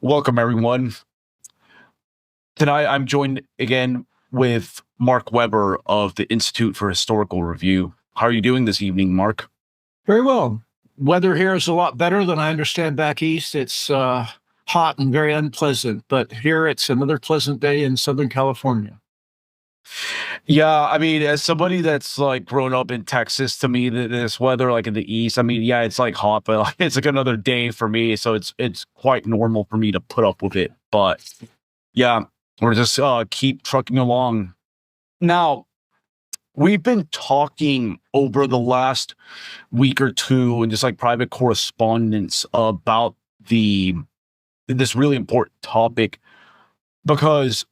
Welcome, everyone. Tonight, I'm joined again with Mark Weber of the Institute for Historical Review. How are you doing this evening, Mark? Very well. Weather here is a lot better than I understand back east. It's hot and very unpleasant, but here it's another pleasant day in Southern California. Yeah, I mean, as somebody that's like grown up in Texas, to me, this weather, like in the east, I mean, yeah, it's like hot, but like, it's like another day for me, so it's quite normal for me to put up with it. But yeah, we're just keep trucking along. Now, we've been talking over the last week or two and just like private correspondence about this really important topic because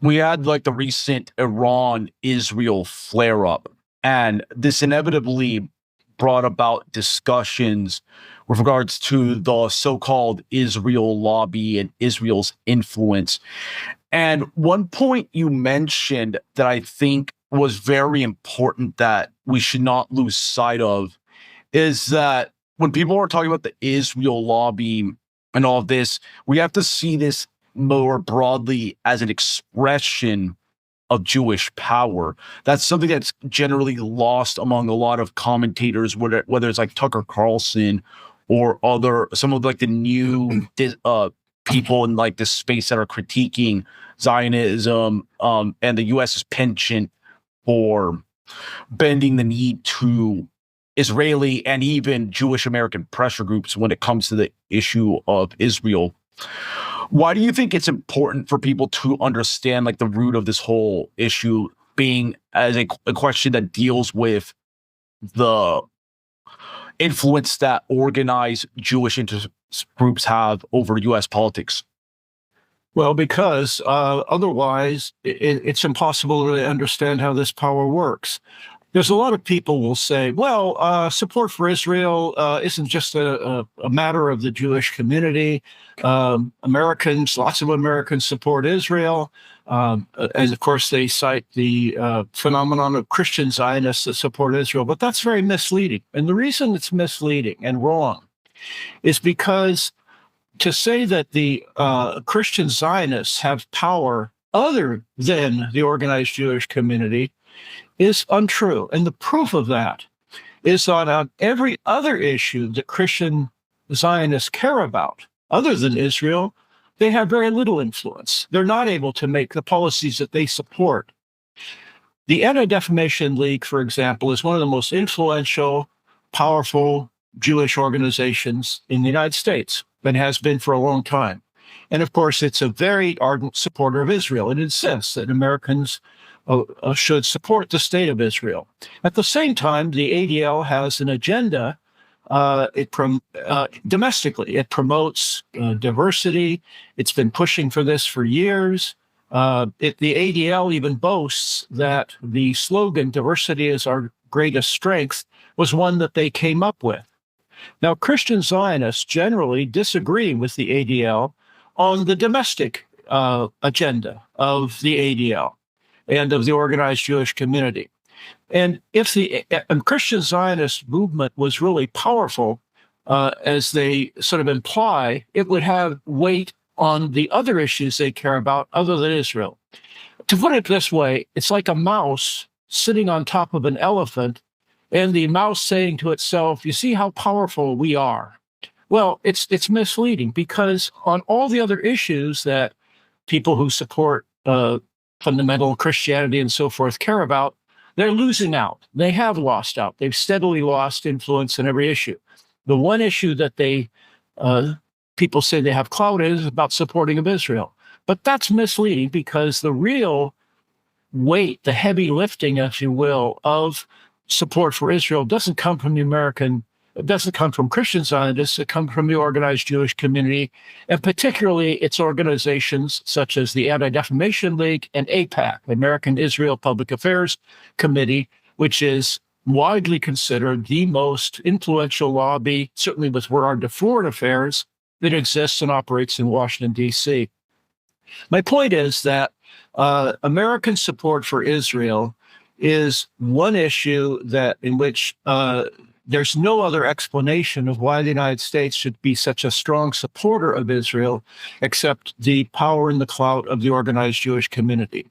we had like the recent Iran-Israel flare-up, and this inevitably brought about discussions with regards to the so-called Israel lobby and Israel's influence. And one point you mentioned that I think was very important that we should not lose sight of is that when people are talking about the Israel lobby and all of this, we have to see this more broadly as an expression of Jewish power. That's something that's generally lost among a lot of commentators, whether it's like Tucker Carlson or some of like the new people in like this space that are critiquing Zionism and the U.S.'s penchant for bending the knee to Israeli and even Jewish American pressure groups when it comes to the issue of Israel. Why do you think it's important for people to understand like the root of this whole issue being as a question that deals with the influence that organized Jewish interest groups have over U.S. politics? Well, because otherwise it's impossible to really understand how this power works. There's a lot of people will say, well, support for Israel isn't just a matter of the Jewish community. Lots of Americans support Israel. And of course, they cite the phenomenon of Christian Zionists that support Israel. But that's very misleading. And the reason it's misleading and wrong is because to say that the Christian Zionists have power other than the organized Jewish community is untrue. And the proof of that is that on every other issue that Christian Zionists care about, other than Israel, they have very little influence. They're not able to make the policies that they support. The Anti-Defamation League, for example, is one of the most influential, powerful Jewish organizations in the United States and has been for a long time. And of course, it's a very ardent supporter of Israel. It insists that Americans should support the state of Israel. At the same time, the ADL has an agenda. Domestically, it promotes diversity. It's been pushing for this for years. The ADL even boasts that the slogan, "Diversity is our greatest strength," was one that they came up with. Now, Christian Zionists generally disagree with the ADL on the domestic agenda of the ADL and of the organized Jewish community. And if the Christian Zionist movement was really powerful, as they sort of imply, it would have weight on the other issues they care about other than Israel. To put it this way, it's like a mouse sitting on top of an elephant and the mouse saying to itself, "You see how powerful we are." Well, it's misleading because on all the other issues that people who support fundamental Christianity and so forth care about, they're losing out. They have lost out. They've steadily lost influence in every issue. The one issue that people say they have clout is about supporting of Israel. But that's misleading because the real weight, the heavy lifting, if you will, of support for Israel doesn't come from it doesn't come from Christian Zionists, it comes from the organized Jewish community, and particularly its organizations such as the Anti-Defamation League and AIPAC, American Israel Public Affairs Committee, which is widely considered the most influential lobby, certainly with regard to foreign affairs, that exists and operates in Washington, D.C. My point is that American support for Israel is one issue in which there's no other explanation of why the United States should be such a strong supporter of Israel except the power and the clout of the organized Jewish community.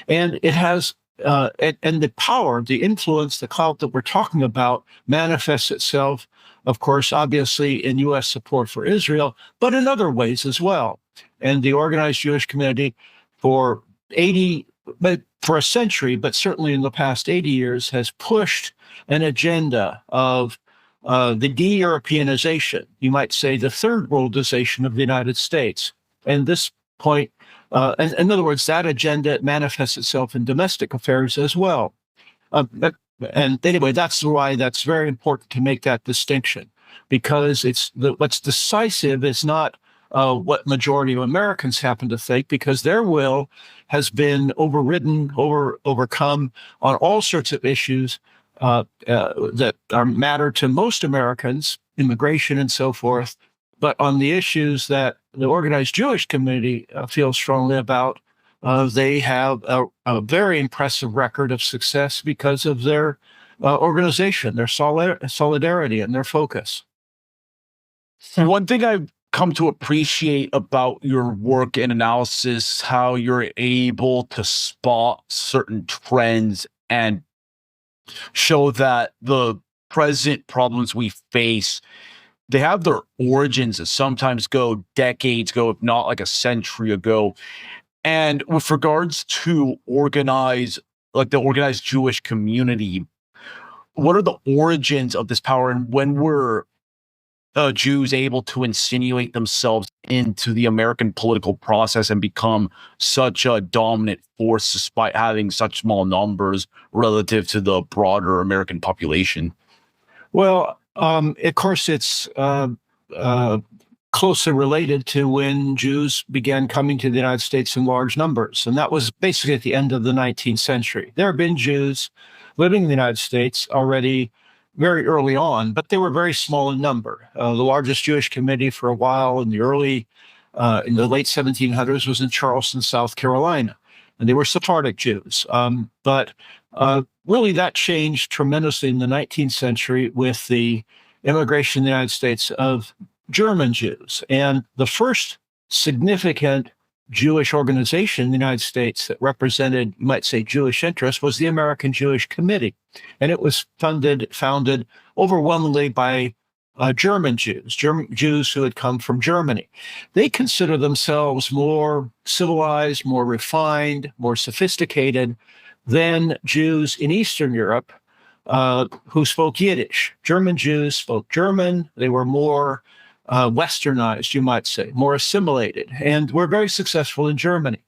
And it has, and the power, the influence, the clout that we're talking about manifests itself, of course, obviously in U.S. support for Israel, but in other ways as well. And the organized Jewish community for a century, but certainly in the past 80 years, has pushed an agenda of the de-Europeanization, you might say the third worldization of the United States. And this point, in other words, that agenda manifests itself in domestic affairs as well. And anyway, that's why that's very important to make that distinction, because what's decisive is not what majority of Americans happen to think, because their will has been overcome on all sorts of issues that matter to most Americans, immigration and so forth. But on the issues that the organized Jewish community feels strongly about, they have a very impressive record of success because of their organization, their solidarity, and their focus. One thing I've come to appreciate about your work and analysis, how you're able to spot certain trends and show that the present problems we face, they have their origins that sometimes go decades ago, if not like a century ago. And with regards to the organized Jewish community, what are the origins of this power, and when were Jews able to insinuate themselves into the American political process and become such a dominant force despite having such small numbers relative to the broader American population? Well, of course, it's closely related to when Jews began coming to the United States in large numbers. And that was basically at the end of the 19th century. There have been Jews living in the United States already very early on, but they were very small in number. The largest Jewish community for a while in the late 1700s was in Charleston, South Carolina, and they were Sephardic Jews. But really that changed tremendously in the 19th century with the immigration in the United States of German Jews. And the first significant Jewish organization in the United States that represented, you might say, Jewish interests was the American Jewish Committee. And it was founded overwhelmingly by German Jews who had come from Germany. They consider themselves more civilized, more refined, more sophisticated than Jews in Eastern Europe who spoke Yiddish. German Jews spoke German. They were more westernized, you might say, more assimilated, and were very successful in Germany.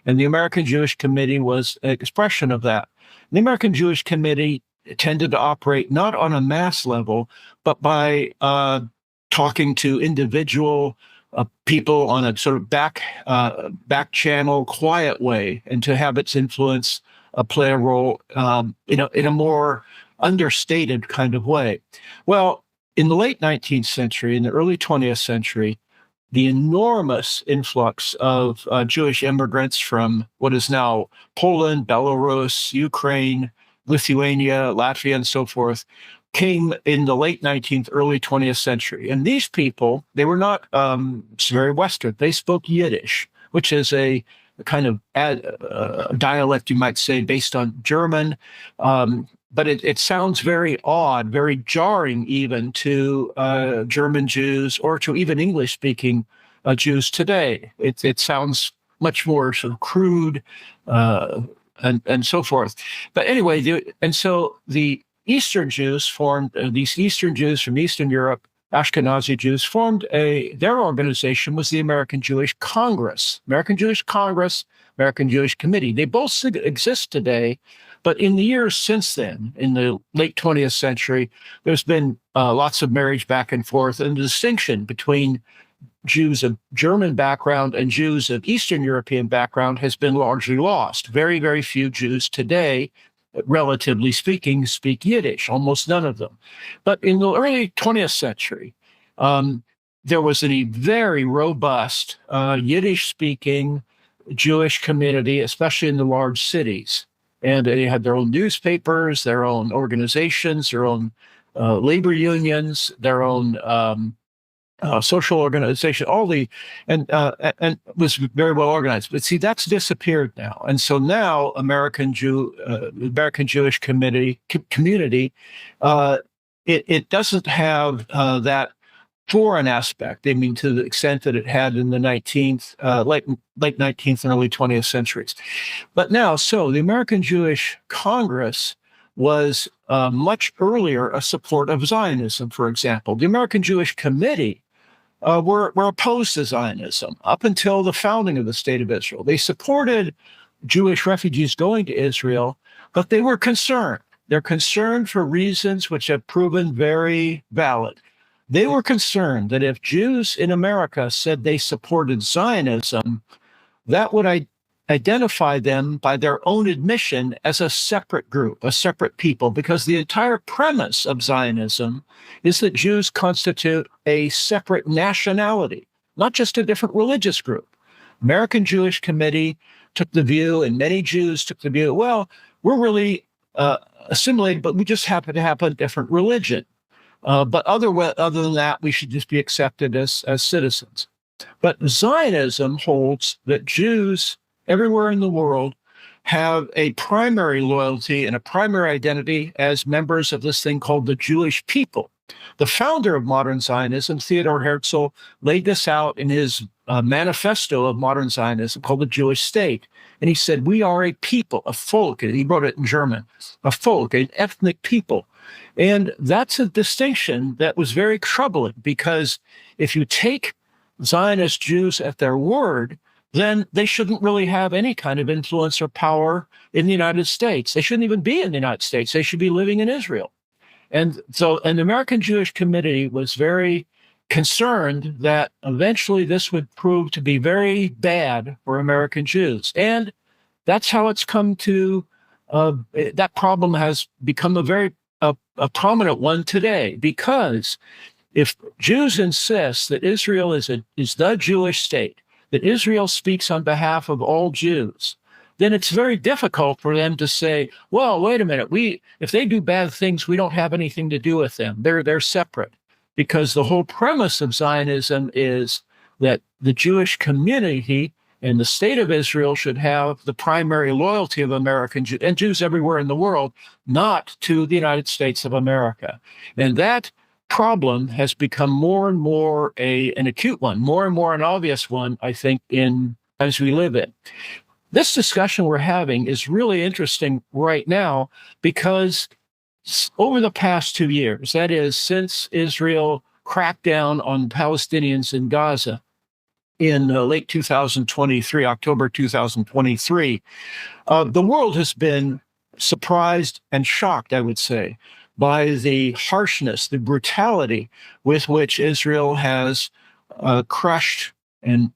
And the American Jewish Committee was an expression of that. The American Jewish Committee tended to operate not on a mass level, but by talking to individual people on a sort of back channel, quiet way, and to have its influence play a role in a more understated kind of way. Well, in the late 19th century, in the early 20th century, the enormous influx of Jewish immigrants from what is now Poland, Belarus, Ukraine, Lithuania, Latvia, and so forth, came in the late 19th, early 20th century. And these people, they were not very Western. They spoke Yiddish, which is a kind of dialect, you might say, based on German. But it sounds very odd, very jarring even to German Jews or to even English-speaking Jews today. It sounds much more sort of crude and so forth. But anyway, so the Eastern Jews formed, these Eastern Jews from Eastern Europe, Ashkenazi Jews, formed their organization was the American Jewish Congress, American Jewish Congress, American Jewish Committee. They both exist today. But in the years since then, in the late 20th century, there's been lots of marriage back and forth, and the distinction between Jews of German background and Jews of Eastern European background has been largely lost. Very, very few Jews today, relatively speaking, speak Yiddish, almost none of them. But in the early 20th century, there was a very robust Yiddish-speaking Jewish community, especially in the large cities. And they had their own newspapers, their own organizations, their own labor unions, their own social organization, and was very well organized. But see, that's disappeared now, and so now American Jewish community, it doesn't have that foreign aspect. I mean, to the extent that it had in the late 19th and early 20th centuries. But now, so the American Jewish Congress was much earlier a support of Zionism, for example. The American Jewish Committee were opposed to Zionism up until the founding of the State of Israel. They supported Jewish refugees going to Israel, but they were concerned. They're concerned for reasons which have proven very valid. They were concerned that if Jews in America said they supported Zionism, that would identify them by their own admission as a separate group, a separate people, because the entire premise of Zionism is that Jews constitute a separate nationality, not just a different religious group. American Jewish Committee took the view, and many Jews took the view, well, we're really assimilated, but we just happen to have a different religion. But other than that, we should just be accepted as citizens. But Zionism holds that Jews everywhere in the world have a primary loyalty and a primary identity as members of this thing called the Jewish people. The founder of modern Zionism, Theodor Herzl, laid this out in his manifesto of modern Zionism called the Jewish State. And he said, we are a people, a folk, and he wrote it in German, a folk, an ethnic people. And that's a distinction that was very troubling, because if you take Zionist Jews at their word, then they shouldn't really have any kind of influence or power in the United States. They shouldn't even be in the United States. They should be living in Israel. And so an American Jewish Committee was very concerned that eventually this would prove to be very bad for American Jews. And that's how it's come to, that problem has become a very prominent one today, because if Jews insist that Israel is the Jewish state, that Israel speaks on behalf of all Jews, then it's very difficult for them to say, well, wait a minute, if they do bad things, we don't have anything to do with them. They're separate. Because the whole premise of Zionism is that the Jewish community and the state of Israel should have the primary loyalty of American Jews and Jews everywhere in the world, not to the United States of America. And that problem has become more and more an acute one, more and more an obvious one, I think, as we live in. This discussion we're having is really interesting right now, because over the past 2 years, that is, since Israel cracked down on Palestinians in Gaza in late 2023, October 2023, the world has been surprised and shocked, I would say, by the harshness, the brutality with which Israel has crushed and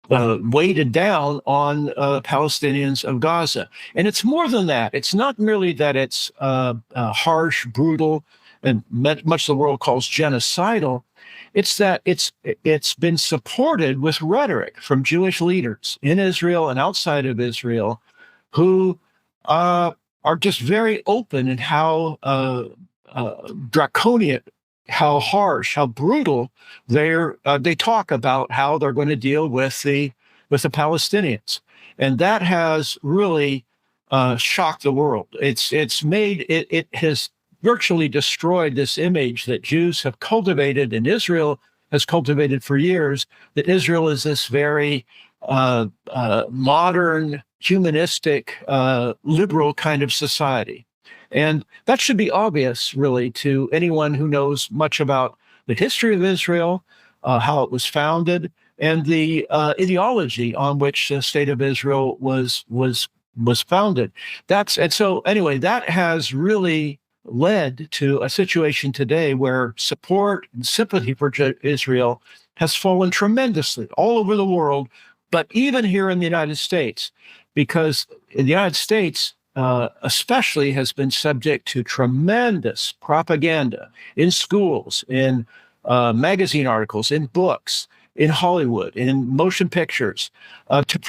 weighted doon on Palestinians of Gaza. And it's more than that. It's not merely that it's harsh, brutal, and much the world calls genocidal. It's that it's been supported with rhetoric from Jewish leaders in Israel and outside of Israel, who are just very open in how draconian, how harsh, how brutal they talk about how they're going to deal with the Palestinians, and that has really shocked the world. It has virtually destroyed this image that Jews have cultivated and Israel has cultivated for years, that Israel is this very modern, humanistic, liberal kind of society. And that should be obvious, really, to anyone who knows much about the history of Israel, how it was founded, and the ideology on which the state of Israel was founded. That has really led to a situation today where support and sympathy for Israel has fallen tremendously all over the world, but even here in the United States, because in the United States, especially, has been subject to tremendous propaganda in schools, in magazine articles, in books, in Hollywood, in motion pictures, to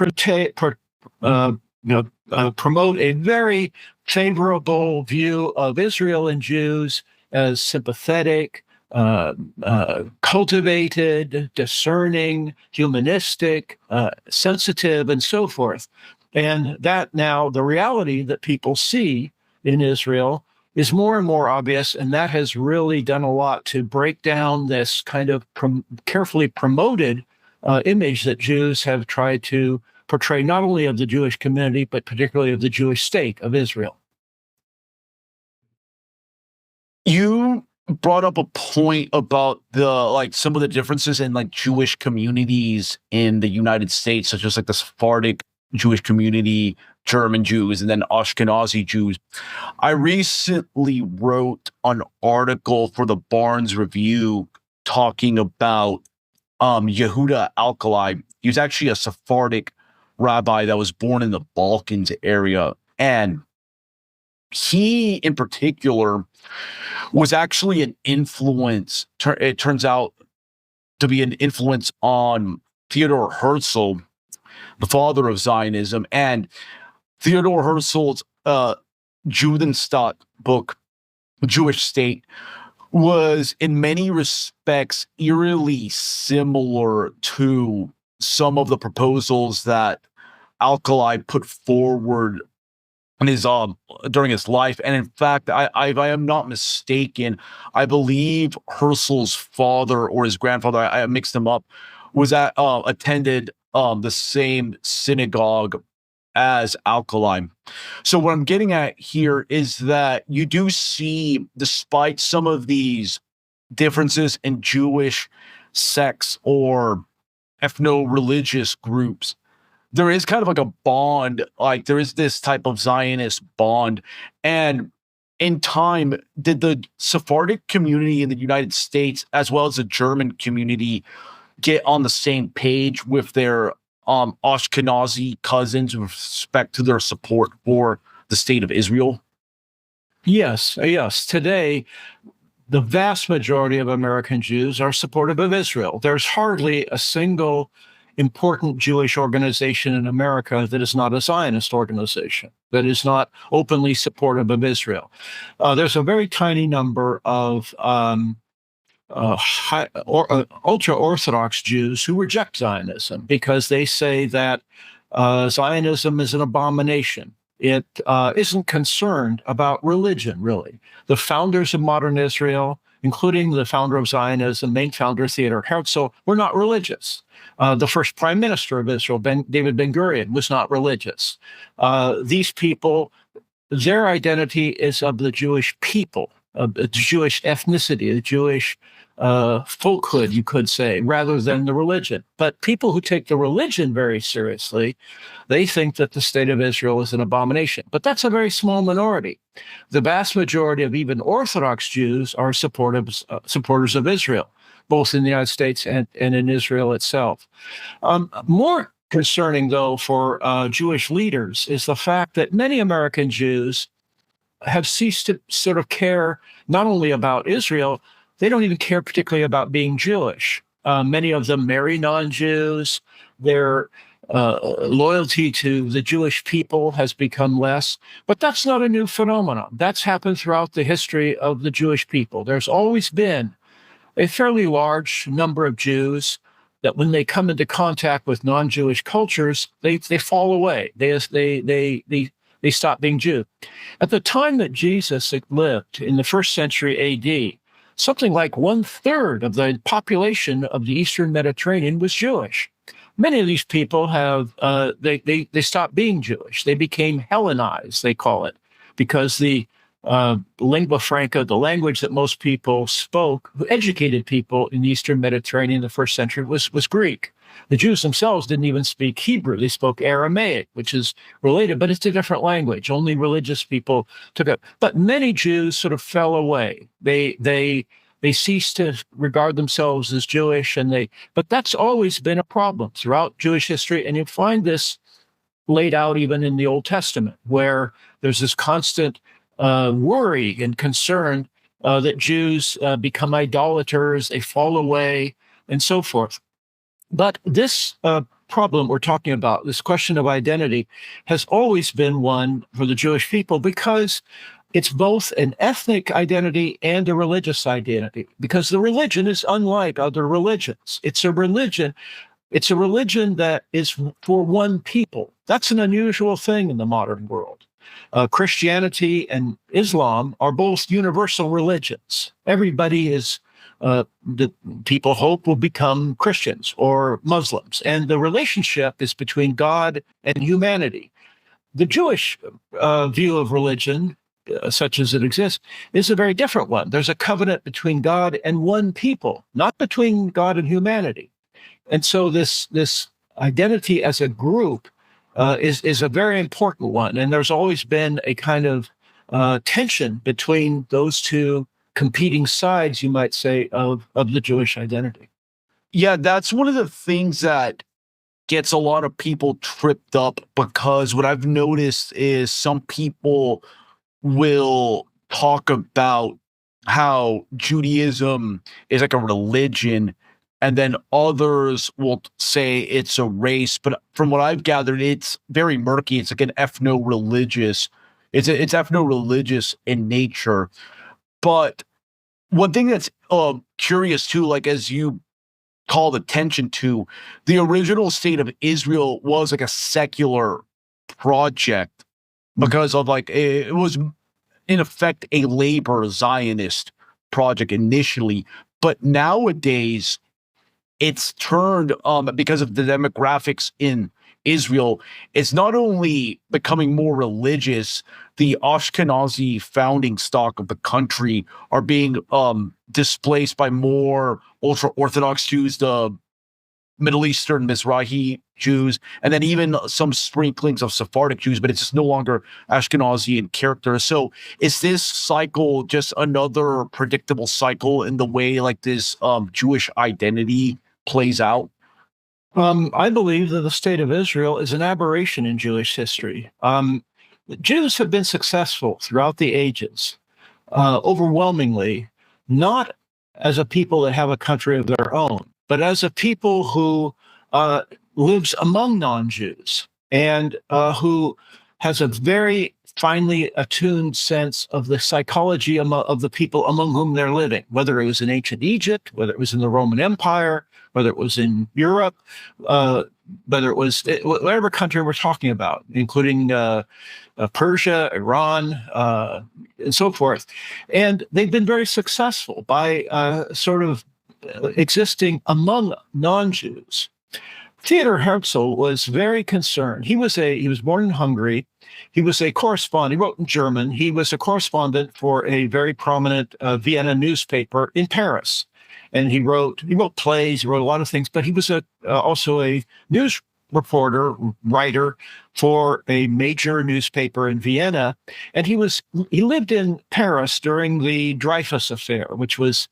promote a very favorable view of Israel and Jews as sympathetic, cultivated, discerning, humanistic, sensitive, and so forth. And that now the reality that people see in Israel is more and more obvious, and that has really done a lot to break down this kind of carefully promoted image that Jews have tried to portray, not only of the Jewish community, but particularly of the Jewish state of Israel. You brought up a point about some of the differences in like Jewish communities in the United States, such as like the Sephardic Jewish community, German Jews, and then Ashkenazi Jews. I recently wrote an article for the Barnes Review talking about Yehuda Alkali. He was actually a Sephardic rabbi that was born in the Balkans area, and he in particular was actually an influence. It turns out to be an influence on Theodor Herzl, the father of Zionism, and Theodor Herzl's Judenstaat book, Jewish State, was in many respects eerily similar to some of the proposals that Alkali put forward in his during his life. And in fact, if I am not mistaken, I believe Herzl's father or his grandfather, I mixed them up, was attended the same synagogue as Alkali. So what I'm getting at here is that you do see, despite some of these differences in Jewish sects or ethno-religious groups, there is kind of like a bond, like there is this type of Zionist bond. And in time, did the Sephardic community in the United States, as well as the German community, get on the same page with their Ashkenazi cousins with respect to their support for the state of Israel? Yes. Today, the vast majority of American Jews are supportive of Israel. There's hardly a single important Jewish organization in America that is not a Zionist organization, that is not openly supportive of Israel. There's a very tiny number of ultra-Orthodox Jews who reject Zionism because they say that Zionism is an abomination. It isn't concerned about religion, really. The founders of modern Israel, including the founder of Zionism, main founder Theodor Herzl, were not religious. The first prime minister of Israel, David Ben-Gurion, was not religious. These people, their identity is of the Jewish people, of the Jewish ethnicity, the Jewish folkhood, you could say, rather than the religion. But people who take the religion very seriously, they think that the state of Israel is an abomination. But that's a very small minority. The vast majority of even Orthodox Jews are supporters of Israel, both in the United States and in Israel itself. More concerning, though, for Jewish leaders is the fact that many American Jews have ceased to sort of care not only about Israel, they don't even care particularly about being Jewish. Many of them marry non-Jews. Their loyalty to the Jewish people has become less. But that's not a new phenomenon. That's happened throughout the history of the Jewish people. There's always been a fairly large number of Jews that when they come into contact with non-Jewish cultures, they fall away. They stop being Jew. At the time that Jesus lived in the first century AD, something like 1/3 of the population of the Eastern Mediterranean was Jewish. Many of these people have they stopped being Jewish. They became Hellenized, they call it, because the lingua franca, the language that most people spoke, educated people in the Eastern Mediterranean in the first century, was Greek. The Jews themselves didn't even speak Hebrew. They spoke Aramaic, which is related, but it's a different language. Only religious people took it. But many Jews sort of fell away. They ceased to regard themselves as Jewish, but that's always been a problem throughout Jewish history. And you find this laid out even in the Old Testament, where there's this constant worry and concern that Jews become idolaters, they fall away, and so forth. But this problem we're talking about, this question of identity, has always been one for the Jewish people because It's both an ethnic identity and a religious identity, because the religion is unlike other religions. It's a religion that is for one people. That's an unusual thing in the modern world. Christianity and Islam are both universal religions. Everybody is, the people hope will become Christians or Muslims. And the relationship is between God and humanity. The Jewish view of religion, such as it exists, is a very different one. There's a covenant between God and one people, not between God and humanity. And so this identity as a group is a very important one. And there's always been a kind of tension between those two competing sides, you might say, of the Jewish identity. Yeah, that's one of the things that gets a lot of people tripped up, because what I've noticed is some people will talk about how Judaism is like a religion, and then others will say it's a race. But from what I've gathered, it's very murky. It's like an ethno-religious. It's ethno-religious in nature. But one thing that's curious too, like as you called attention to, the original state of Israel was like a secular project, because of like it was in effect a labor Zionist project initially, but nowadays it's turned because of the demographics in Israel. It's not only becoming more religious, the Ashkenazi founding stock of the country are being displaced by more ultra-Orthodox Jews, the Middle Eastern Mizrahi Jews, and then even some sprinklings of Sephardic Jews, but it's just no longer Ashkenazi in character. So is this cycle just another predictable cycle in the way like this Jewish identity plays out? I believe that the state of Israel is an aberration in Jewish history. Jews have been successful throughout the ages, overwhelmingly, not as a people that have a country of their own, but as a people who lives among non-Jews and who has a very finely attuned sense of the psychology of the people among whom they're living, whether it was in ancient Egypt, whether it was in the Roman Empire, whether it was in Europe, whether it was whatever country we're talking about, including Persia, Iran, and so forth. And they've been very successful by sort of existing among non-Jews. Theodor Herzl was very concerned. He was born in Hungary. He was a correspondent. He wrote in German. He was a correspondent for a very prominent Vienna newspaper in Paris. And he wrote plays, he wrote a lot of things, but he was also a news reporter, writer for a major newspaper in Vienna. And he lived in Paris during the Dreyfus affair, which was,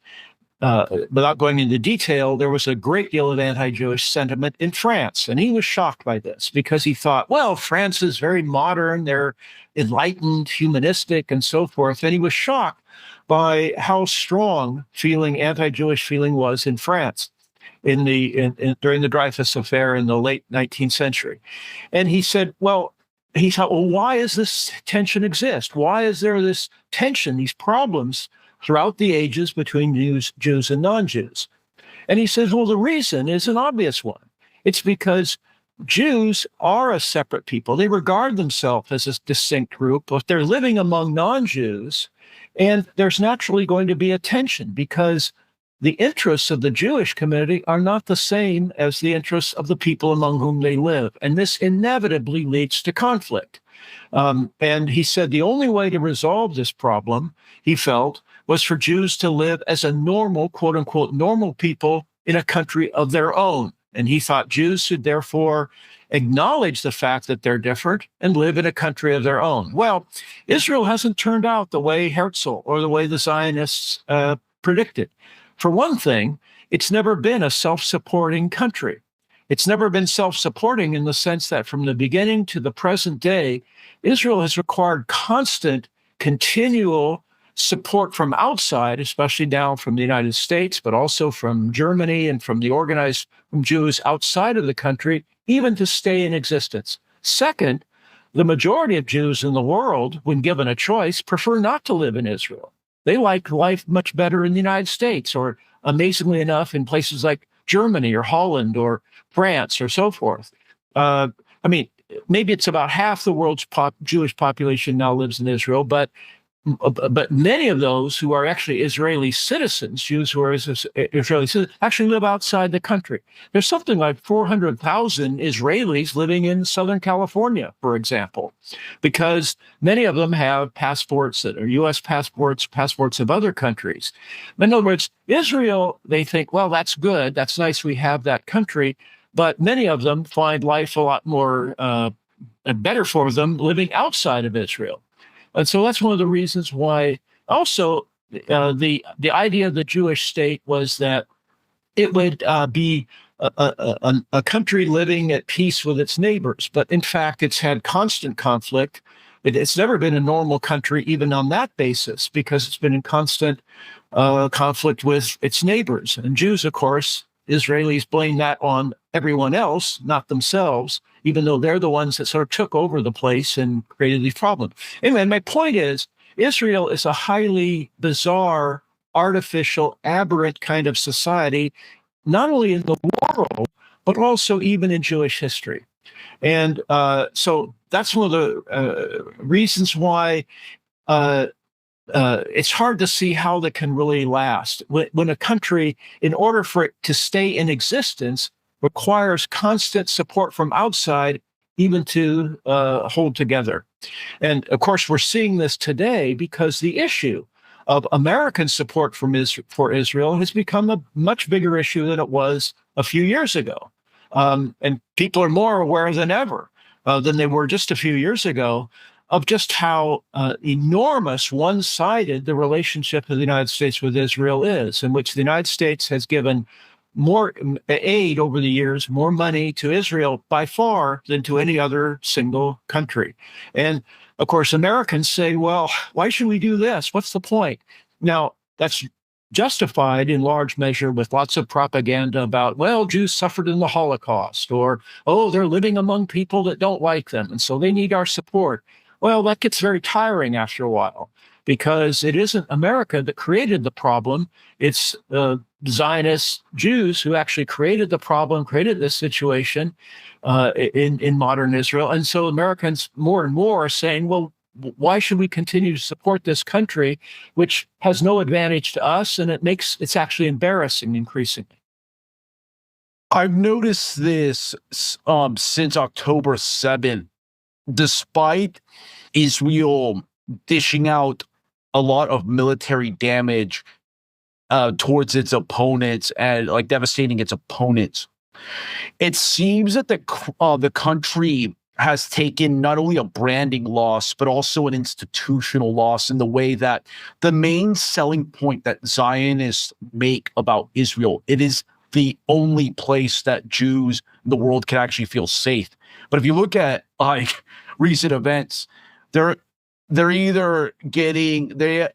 without going into detail, there was a great deal of anti-Jewish sentiment in France. And he was shocked by this because he thought, well, France is very modern, they're enlightened, humanistic, and so forth. And he was shocked by how strong anti-Jewish feeling was in France during the Dreyfus affair in the late 19th century. And he thought, well, why does this tension exist? Why is there this tension, these problems throughout the ages between Jews and non-Jews? And he says, well, the reason is an obvious one. It's because Jews are a separate people. They regard themselves as a distinct group, but they're living among non-Jews, and there's naturally going to be a tension because the interests of the Jewish community are not the same as the interests of the people among whom they live. And this inevitably leads to conflict. And he said the only way to resolve this problem, he felt, was for Jews to live as a normal, quote unquote, normal people in a country of their own. And he thought Jews should therefore acknowledge the fact that they're different and live in a country of their own. Well, Israel hasn't turned out the way Herzl or the way the Zionists predicted. For one thing, it's never been a self-supporting country. It's never been self-supporting in the sense that from the beginning to the present day, Israel has required constant, continual support from outside, especially now from the United States, but also from Germany and from Jews outside of the country, even to stay in existence. Second, the majority of Jews in the world, when given a choice, prefer not to live in Israel. They like life much better in the United States, or amazingly enough, in places like Germany or Holland or France or so forth. I mean, maybe it's about half the world's Jewish population now lives in Israel, but many of those who are actually Israeli citizens, Jews who are Israeli citizens, actually live outside the country. There's something like 400,000 Israelis living in Southern California, for example, because many of them have passports that are U.S. passports, passports of other countries. In other words, Israel, they think, well, that's good. That's nice we have that country. But many of them find life a lot more better for them living outside of Israel. And so that's one of the reasons why also the idea of the Jewish state was that it would be a country living at peace with its neighbors. But in fact, it's had constant conflict. It's never been a normal country, even on that basis, because it's been in constant conflict with its neighbors. And Jews, of course, Israelis blame that on everyone else, not themselves, even though they're the ones that sort of took over the place and created these problems. Anyway, my point is, Israel is a highly bizarre, artificial, aberrant kind of society, not only in the world, but also even in Jewish history. And so that's one of the reasons why it's hard to see how that can really last. When a country, in order for it to stay in existence, requires constant support from outside, even to hold together. And of course, we're seeing this today because the issue of American support for Israel has become a much bigger issue than it was a few years ago. And people are more aware than ever than they were just a few years ago of just how enormous, one-sided the relationship of the United States with Israel is, in which the United States has given more aid over the years, more money to Israel by far than to any other single country. And of course, Americans say, well, why should we do this? What's the point? Now, that's justified in large measure with lots of propaganda about, well, Jews suffered in the Holocaust, or, oh, they're living among people that don't like them, and so they need our support. Well, that gets very tiring after a while, because it isn't America that created the problem. It's Zionist Jews who actually created the problem, created this situation in modern Israel. And so Americans more and more are saying, well, why should we continue to support this country, which has no advantage to us, and it's actually embarrassing increasingly. I've noticed this since October 7th, despite Israel dishing out a lot of military damage towards its opponents and like devastating its opponents. It seems that the country has taken not only a branding loss, but also an institutional loss in the way that the main selling point that Zionists make about Israel, it is the only place that Jews in the world can actually feel safe. But if you look at like recent events, they're either they're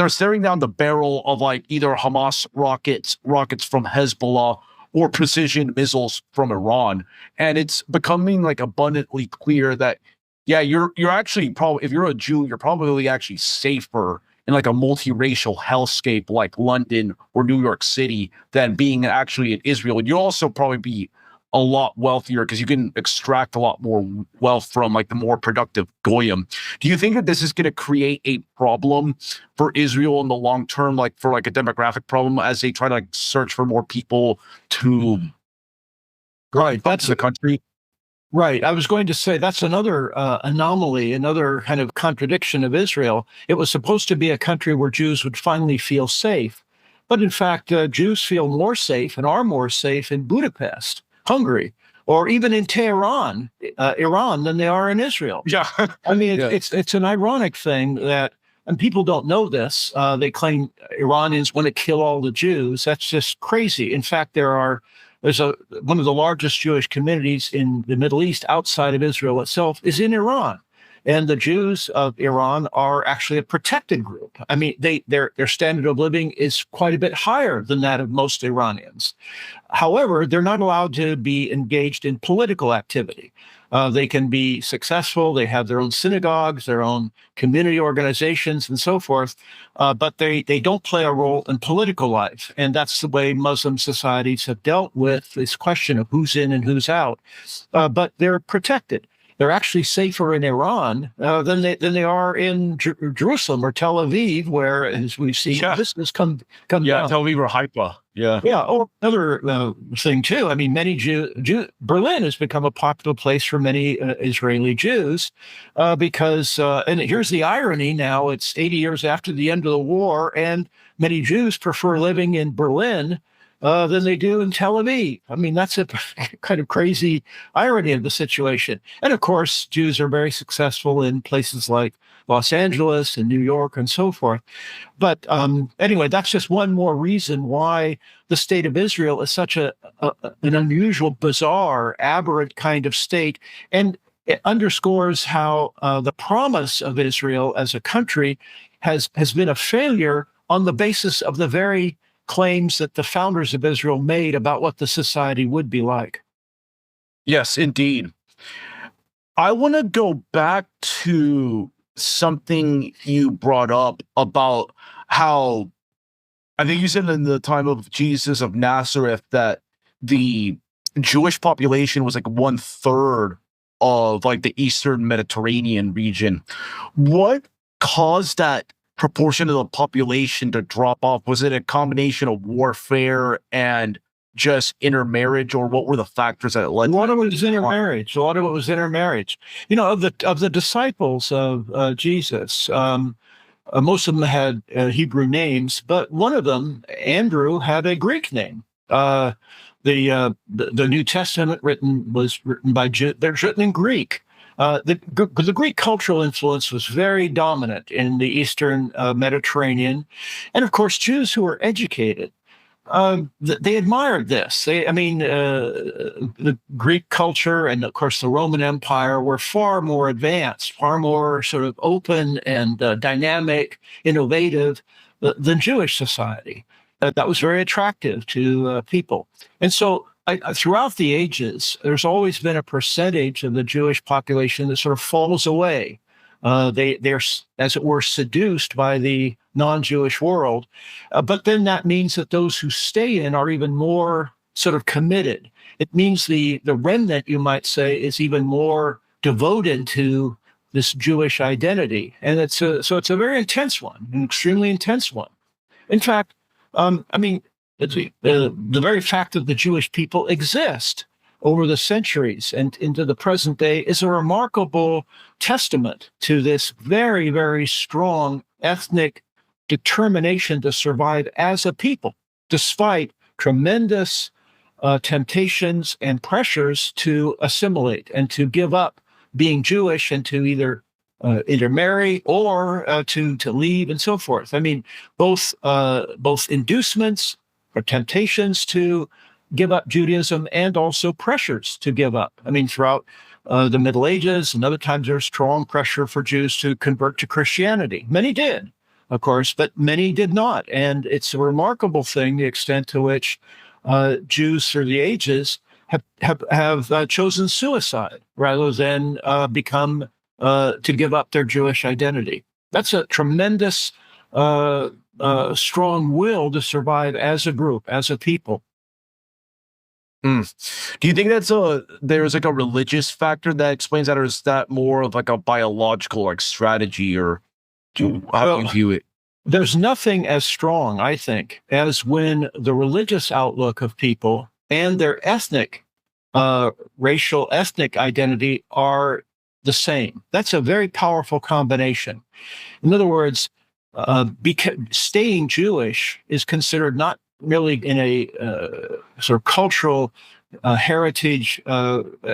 staring down the barrel of like either Hamas rockets from Hezbollah, or precision missiles from Iran. And it's becoming like abundantly clear that, yeah, you're actually probably, if you're a Jew, you're probably actually safer in like a multiracial hellscape like London or New York City than being actually in Israel. And you'll also probably be a lot wealthier because you can extract a lot more wealth from like the more productive goyim. Do you think that this is going to create a problem for Israel in the long term, like for like a demographic problem as they try to like search for more people to that's the country? Right. I was going to say that's another anomaly, another kind of contradiction of Israel. It was supposed to be a country where Jews would finally feel safe. But in fact, Jews feel more safe and are more safe in Budapest, Hungary, or even in Tehran, Iran, than they are in Israel. Yeah. I mean, it's an ironic thing that, and people don't know this, they claim Iranians want to kill all the Jews. That's just crazy. In fact, there's one of the largest Jewish communities in the Middle East outside of Israel itself is in Iran. And the Jews of Iran are actually a protected group. I mean, their standard of living is quite a bit higher than that of most Iranians. However, they're not allowed to be engaged in political activity. They can be successful. They have their own synagogues, their own community organizations, and so forth. But they don't play a role in political life. And that's the way Muslim societies have dealt with this question of who's in and who's out. But they're protected. They're actually safer in Iran than they are in Jerusalem or Tel Aviv, where, as we've seen, this has come down. Tel Aviv or Haifa. Yeah. Oh, another thing too. I mean, Berlin has become a popular place for many Israeli Jews because, and here's the irony now, it's 80 years after the end of the war, and many Jews prefer living in Berlin than they do in Tel Aviv. I mean, that's a kind of crazy irony of the situation. And of course, Jews are very successful in places like Los Angeles and New York and so forth. But anyway, that's just one more reason why the state of Israel is such an unusual, bizarre, aberrant kind of state. And it underscores how the promise of Israel as a country has been a failure on the basis of the very claims that the founders of Israel made about what the society would be like. Yes, indeed. I want to go back to something you brought up about how, I think you said in the time of Jesus of Nazareth that the Jewish population was like 1/3 of like the Eastern Mediterranean region. What caused that proportion of the population to drop off? Was it a combination of warfare and just intermarriage, or what were the factors that led? A lot of it was intermarriage. You know, of the disciples of Jesus, most of them had Hebrew names, but one of them, Andrew, had a Greek name. The New Testament was written by Jews. They're written in Greek. The Greek cultural influence was very dominant in the Eastern Mediterranean. And of course, Jews who were educated, they admired this. The Greek culture and, of course, the Roman Empire were far more advanced, far more sort of open and dynamic, innovative than Jewish society. That was very attractive to people. And so throughout the ages, there's always been a percentage of the Jewish population that sort of falls away. They're, as it were, seduced by the non-Jewish world. But then that means that those who stay in are even more sort of committed. It means the remnant, you might say, is even more devoted to this Jewish identity. And it's a very intense one, an extremely intense one. In fact, the very fact that the Jewish people exist over the centuries and into the present day is a remarkable testament to this very, very strong ethnic determination to survive as a people, despite tremendous temptations and pressures to assimilate and to give up being Jewish and to either intermarry or to leave and so forth. I mean, both inducements or temptations to give up Judaism and also pressures to give up. I mean, throughout the Middle Ages and other times, there's strong pressure for Jews to convert to Christianity. Many did, of course, but many did not. And it's a remarkable thing, the extent to which Jews through the ages have chosen suicide rather than become to give up their Jewish identity. That's a tremendous, strong will to survive as a group, as a people. Do you think there's like a religious factor that explains that, or is that more of like a biological like strategy, or how do you view it? There's nothing as strong, I think, as when the religious outlook of people and their racial ethnic identity are the same. That's a very powerful combination. In other words, staying Jewish is considered not really in a sort of cultural heritage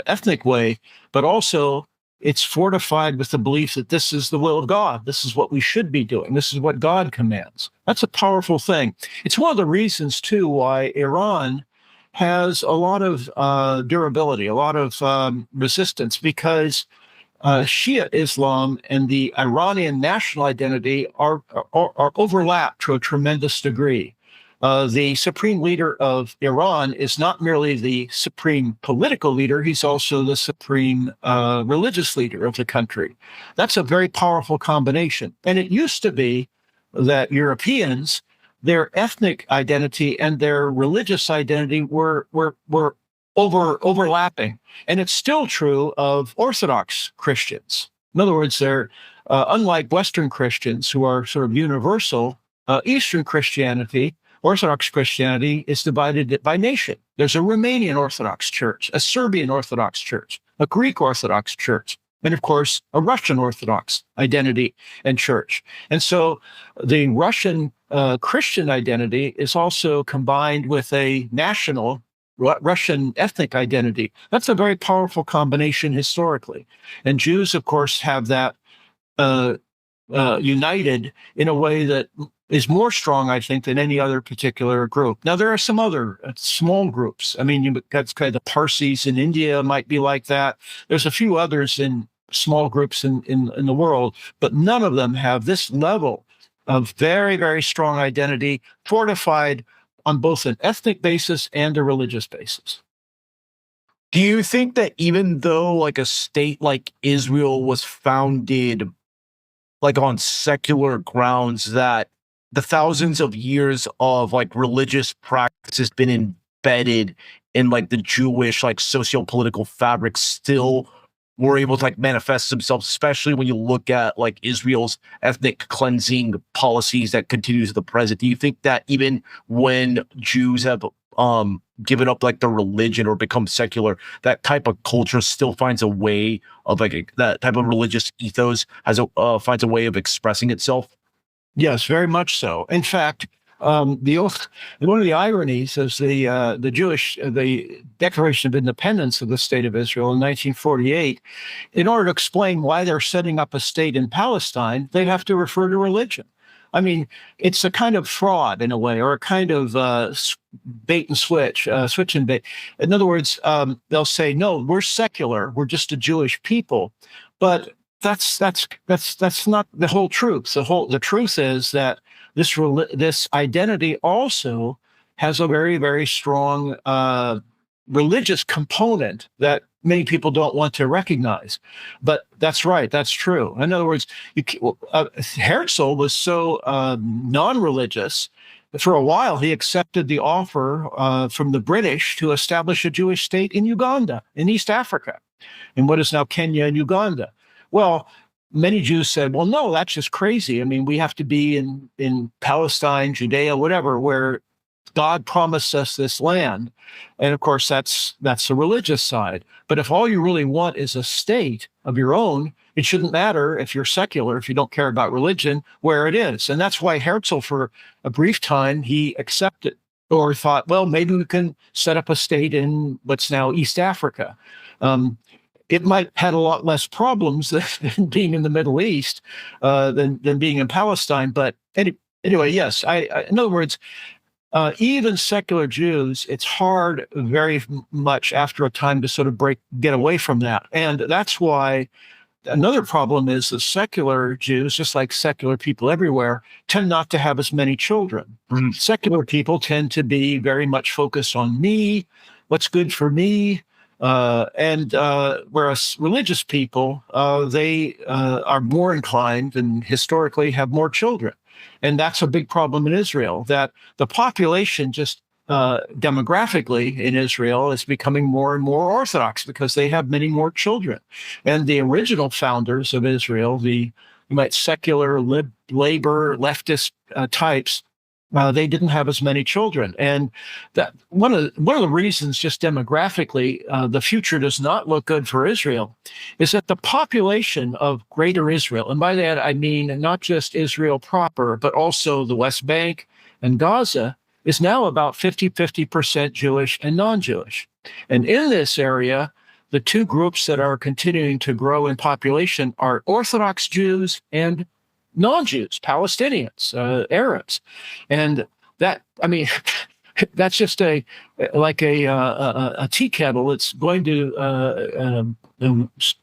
ethnic way, but also it's fortified with the belief that this is the will of God. This is what we should be doing. This is what God commands. That's a powerful thing. It's one of the reasons, too, why Iran has a lot of durability, a lot of resistance, because Shia Islam and the Iranian national identity are overlapped to a tremendous degree. The supreme leader of Iran is not merely the supreme political leader, he's also the supreme religious leader of the country. That's a very powerful combination. And it used to be that Europeans, their ethnic identity and their religious identity were overlapping. And it's still true of Orthodox Christians. In other words, they're unlike Western Christians who are sort of universal, Eastern Christianity, Orthodox Christianity is divided by nation. There's a Romanian Orthodox Church, a Serbian Orthodox Church, a Greek Orthodox Church, and of course, a Russian Orthodox identity and church. And so the Russian Christian identity is also combined with a national Russian ethnic identity. That's a very powerful combination historically. And Jews, of course, have that united in a way that is more strong, I think, than any other particular group. Now, there are some other small groups. I mean, that's kind of the Parsis in India might be like that. There's a few others in small groups in the world, but none of them have this level of very, very strong identity, fortified on both an ethnic basis and a religious basis. Do you think that even though like a state like Israel was founded like on secular grounds, that the thousands of years of like religious practice has been embedded in like the Jewish like socio-political fabric still were able to like manifest themselves, especially when you look at like Israel's ethnic cleansing policies that continue to the present? Do you think that even when Jews have given up like their religion or become secular, that type of culture still finds a way of like that type of religious ethos has a finds a way of expressing itself? Yes, very much so. In fact, one of the ironies is the Declaration of Independence of the State of Israel in 1948. In order to explain why they're setting up a state in Palestine, they have to refer to religion. I mean, it's a kind of fraud in a way, or a kind of bait and switch, switch and bait. In other words, they'll say, "No, we're secular. We're just a Jewish people," but that's not the whole truth. The truth is that this identity also has a very, very strong religious component that many people don't want to recognize. But that's right. That's true. In other words, Herzl was so non-religious. For a while, he accepted the offer from the British to establish a Jewish state in Uganda, in East Africa, in what is now Kenya and Uganda. Well, many Jews said, well, no, that's just crazy. I mean, we have to be in Palestine, Judea, whatever, where God promised us this land. And of course, that's the religious side. But if all you really want is a state of your own, it shouldn't matter if you're secular, if you don't care about religion, where it is. And that's why Herzl, for a brief time, he accepted or thought, well, maybe we can set up a state in what's now East Africa. It might have had a lot less problems than being in the Middle East, than being in Palestine. But anyway, yes, in other words, even secular Jews, it's hard very much after a time to sort of get away from that. And that's why another problem is the secular Jews, just like secular people everywhere, tend not to have as many children. Mm-hmm. Secular people tend to be very much focused on me, what's good for me. Whereas religious people, they are more inclined and historically have more children. And that's a big problem in Israel, that the population just demographically in Israel is becoming more and more Orthodox because they have many more children. And the original founders of Israel, you might secular, labor, leftist types, they didn't have as many children. And that one of the reasons, just demographically, the future does not look good for Israel is that the population of Greater Israel, and by that I mean not just Israel proper, but also the West Bank and Gaza, is now about 50% Jewish and non-Jewish. And in this area, the two groups that are continuing to grow in population are Orthodox Jews and non-Jews, Palestinians, Arabs. And that, I mean, that's just like a tea kettle. It's going to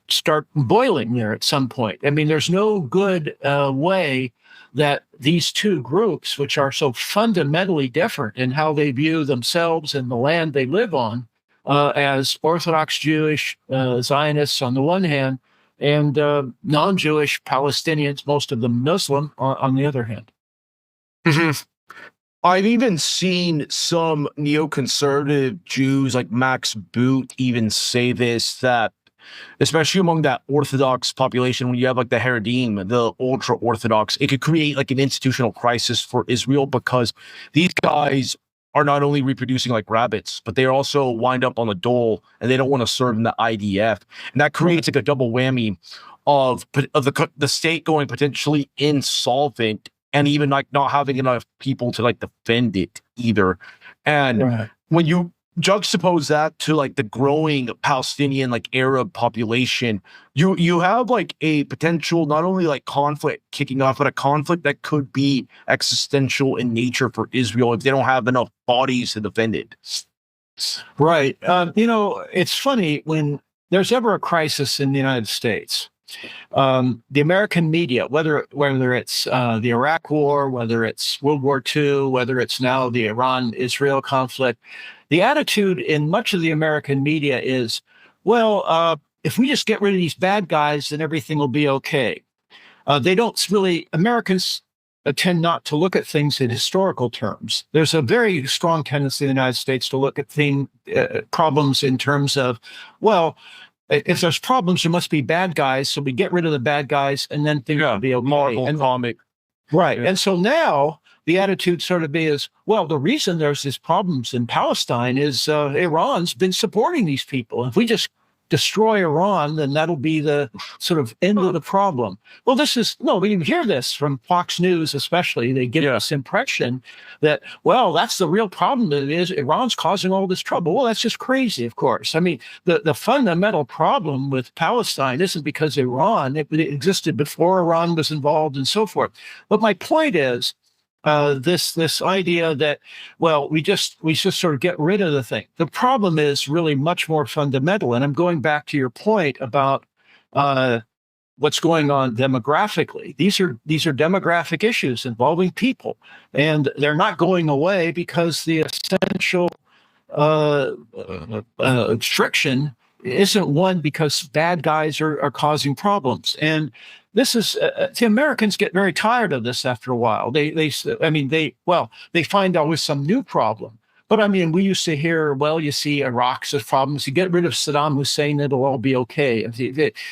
start boiling there at some point. I mean, there's no good way that these two groups, which are so fundamentally different in how they view themselves and the land they live on, as Orthodox Jewish Zionists on the one hand, and non-Jewish Palestinians, most of them Muslim, on the other hand. Mhm. I've even seen some neoconservative Jews like Max Boot even say this, that especially among that Orthodox population, when you have like the Haredim, the ultra Orthodox, it could create like an institutional crisis for Israel, because these guys are not only reproducing like rabbits, but they also wind up on the dole and they don't want to serve in the IDF. And that creates like a double whammy of the state going potentially insolvent, and even like not having enough people to like defend it either. And when you juxtapose that to like the growing Palestinian like Arab population, you have like a potential not only like conflict kicking off, but a conflict that could be existential in nature for Israel if they don't have enough bodies to defend it. Right. It's funny, when there's ever a crisis in the United States, the American media, whether it's the Iraq War, whether it's World War II, whether it's now the Iran-Israel conflict, the attitude in much of the American media is, well, if we just get rid of these bad guys, then everything will be okay. They don't really, Americans tend not to look at things in historical terms. There's a very strong tendency in the United States to look at problems in terms of, well, if there's problems, there must be bad guys. So we get rid of the bad guys, and then things will be okay. Marvel comic. Right. Yeah. And so now the attitude sort of is, well, the reason there's these problems in Palestine is Iran's been supporting these people. If we just destroy Iran, then that'll be the sort of end of the problem. Well, we hear this from Fox News, especially. They give this impression that, well, that's the real problem. It is Iran's causing all this trouble. Well, that's just crazy, of course. I mean, the fundamental problem with Palestine isn't because Iran, it existed before Iran was involved and so forth. But my point is, this idea that, well, we just sort of get rid of the thing. The problem is really much more fundamental. And I'm going back to your point about what's going on demographically. These are demographic issues involving people, and they're not going away because the essential friction isn't one because bad guys are causing problems. And this is the Americans get very tired of this after a while. They find always some new problem. But I mean, we used to hear, well, you see, Iraq's problems. You get rid of Saddam Hussein, it'll all be okay.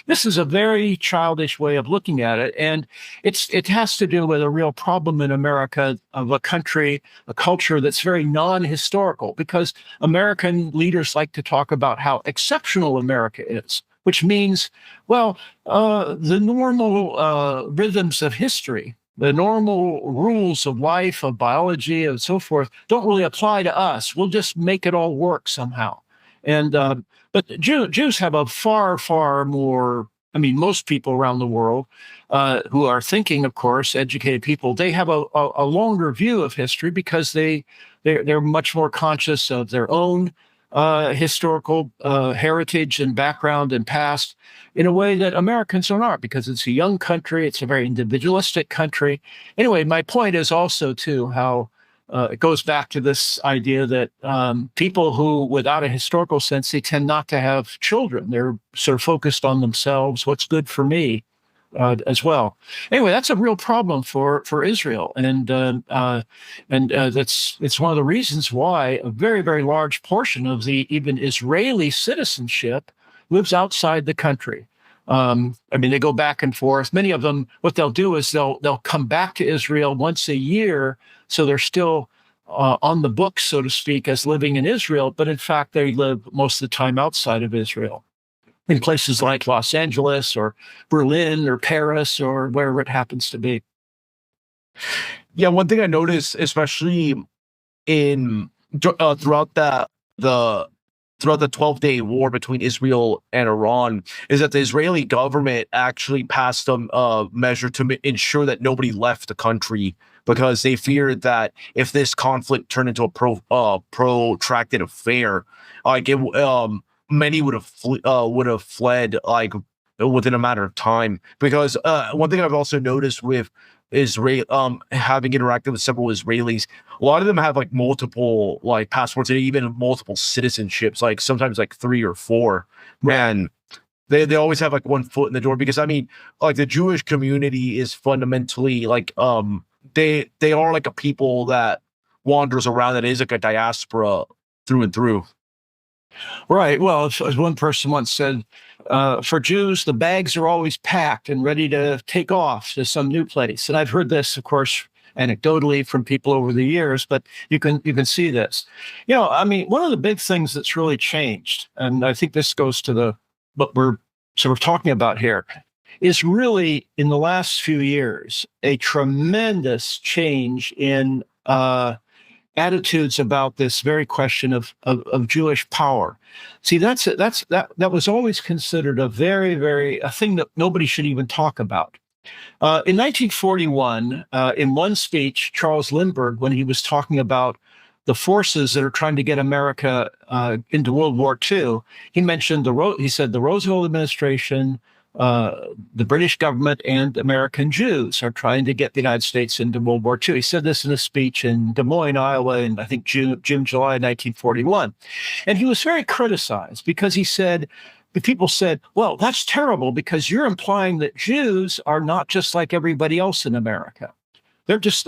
This is a very childish way of looking at it, and it has to do with a real problem in America of a country, a culture that's very non-historical. Because American leaders like to talk about how exceptional America is, which means, well, the normal rhythms of history, the normal rules of life, of biology, and so forth, don't really apply to us. We'll just make it all work somehow. And but Jews have a far, far more. I mean, most people around the world who are thinking, of course, educated people, they have a longer view of history because they're much more conscious of their own historical heritage and background and past in a way that Americans aren't, because it's a young country. It's a very individualistic country. Anyway, my point is also, too, how it goes back to this idea that people who, without a historical sense, they tend not to have children. They're sort of focused on themselves, what's good for me, as well. Anyway, that's a real problem for Israel, and it's one of the reasons why a very, very large portion of the even Israeli citizenship lives outside the country. I mean, they go back and forth. Many of them, what they'll do is they'll come back to Israel once a year, so they're still on the books, so to speak, as living in Israel, but in fact, they live most of the time outside of Israel, in places like Los Angeles or Berlin or Paris or wherever it happens to be. Yeah, one thing I noticed, especially in throughout the 12-day war between Israel and Iran, is that the Israeli government actually passed a measure to ensure that nobody left the country, because they feared that if this conflict turned into a protracted affair, like many would have fled like within a matter of time. Because one thing I've also noticed with Israel, having interacted with several Israelis, a lot of them have like multiple like passports and even multiple citizenships, like sometimes like 3 or 4. Right. And they always have like one foot in the door, because I mean, like the Jewish community is fundamentally like they are like a people that wanders around, that is like a diaspora through and through. Right. Well, as one person once said, for Jews, the bags are always packed and ready to take off to some new place. And I've heard this, of course, anecdotally from people over the years, but you can see this. I mean, one of the big things that's really changed, and I think this goes to what we're sort of talking about here, is really in the last few years a tremendous change in attitudes about this very question of Jewish power. See, that was always considered a thing that nobody should even talk about. In 1941, in one speech, Charles Lindbergh, when he was talking about the forces that are trying to get America into World War II, he mentioned he said the Roosevelt administration, the British government, and American Jews are trying to get the United States into World War II. He said this in a speech in Des Moines, Iowa, in I think June, July 1941. And he was very criticized because he said, people said, well, that's terrible because you're implying that Jews are not just like everybody else in America. They're just,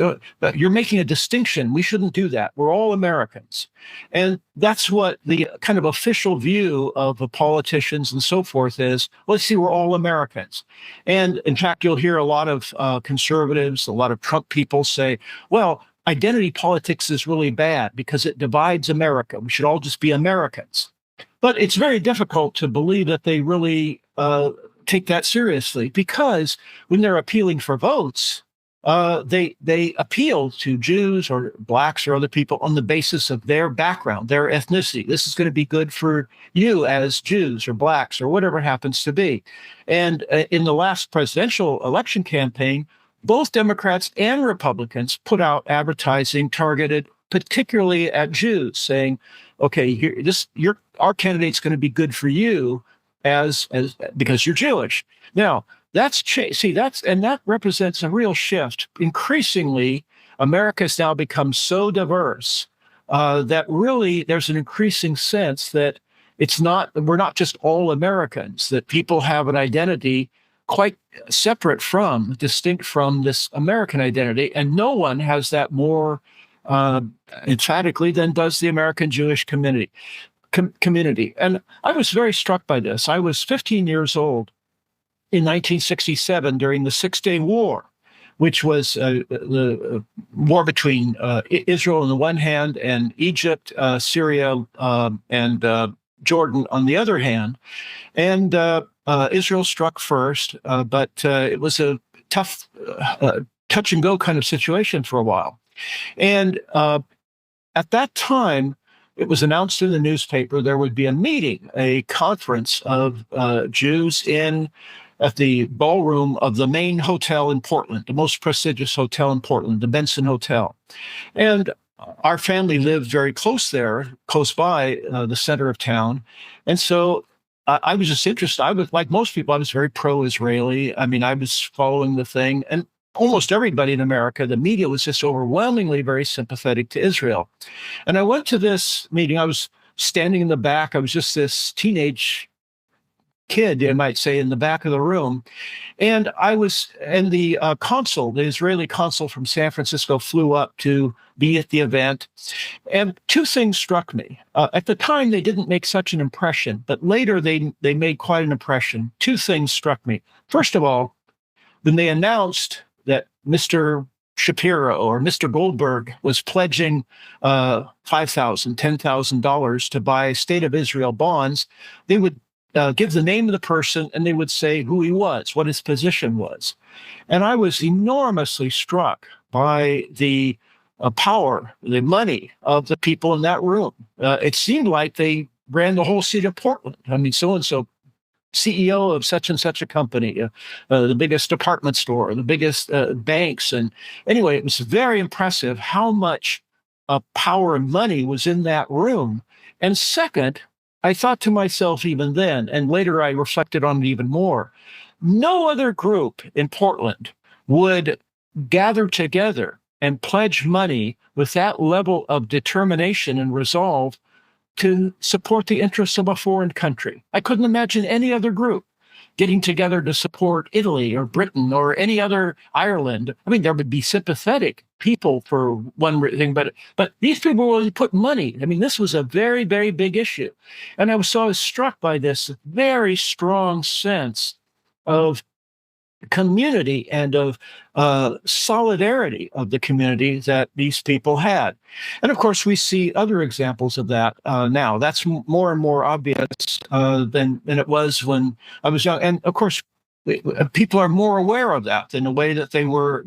you're making a distinction. We shouldn't do that. We're all Americans. And that's what the kind of official view of the politicians and so forth is. Let's see, we're all Americans. And in fact, you'll hear a lot of conservatives, a lot of Trump people say, well, identity politics is really bad because it divides America. We should all just be Americans. But it's very difficult to believe that they really take that seriously, because when they're appealing for votes, they appeal to Jews or blacks or other people on the basis of their background, their ethnicity. This is going to be good for you as Jews or blacks or whatever it happens to be. And in the last presidential election campaign, both Democrats and Republicans put out advertising targeted particularly at Jews, saying, okay, our candidate's going to be good for you as because you're Jewish. Now, that represents a real shift. Increasingly, America has now become so diverse that really there's an increasing sense that we're not just all Americans, that people have an identity quite distinct from this American identity, and no one has that more emphatically than does the American Jewish community. And I was very struck by this. I was 15 years old in 1967 during the Six-Day War, which was the war between Israel on the one hand and Egypt, Syria, and Jordan on the other hand. And Israel struck first, but it was a tough, touch and go kind of situation for a while. And at that time, it was announced in the newspaper there would be a conference of Jews at the ballroom of the main hotel in Portland, the most prestigious hotel in Portland, the Benson Hotel. And our family lived very close by the center of town. And so I was just interested. I was, like most people, I was very pro-Israeli. I mean, I was following the thing. And almost everybody in America, the media was just overwhelmingly very sympathetic to Israel. And I went to this meeting. I was standing in the back. I was just this teenage kid, you might say, in the back of the room. And the consul, the Israeli consul from San Francisco, flew up to be at the event. And two things struck me. At the time, they didn't make such an impression, but later they made quite an impression. Two things struck me. First of all, when they announced that Mr. Shapiro or Mr. Goldberg was pledging $5,000, $10,000 to buy State of Israel bonds, they would give the name of the person, and they would say who he was, what his position was. And I was enormously struck by the power, the money of the people in that room. It seemed like they ran the whole city of Portland. I mean, so-and-so, CEO of such and such a company, the biggest department store, the biggest banks. And anyway, it was very impressive how much power and money was in that room. And second, I thought to myself even then, and later I reflected on it even more, no other group in Portland would gather together and pledge money with that level of determination and resolve to support the interests of a foreign country. I couldn't imagine any other group getting together to support Italy or Britain or any other Ireland. I mean, there would be sympathetic people for one thing, but these people really put money. I mean, this was a very, very big issue. And I was struck by this very strong sense of community and of solidarity of the community that these people had. And of course, we see other examples of that now. That's more and more obvious than it was when I was young. And of course, people are more aware of that in a way that they were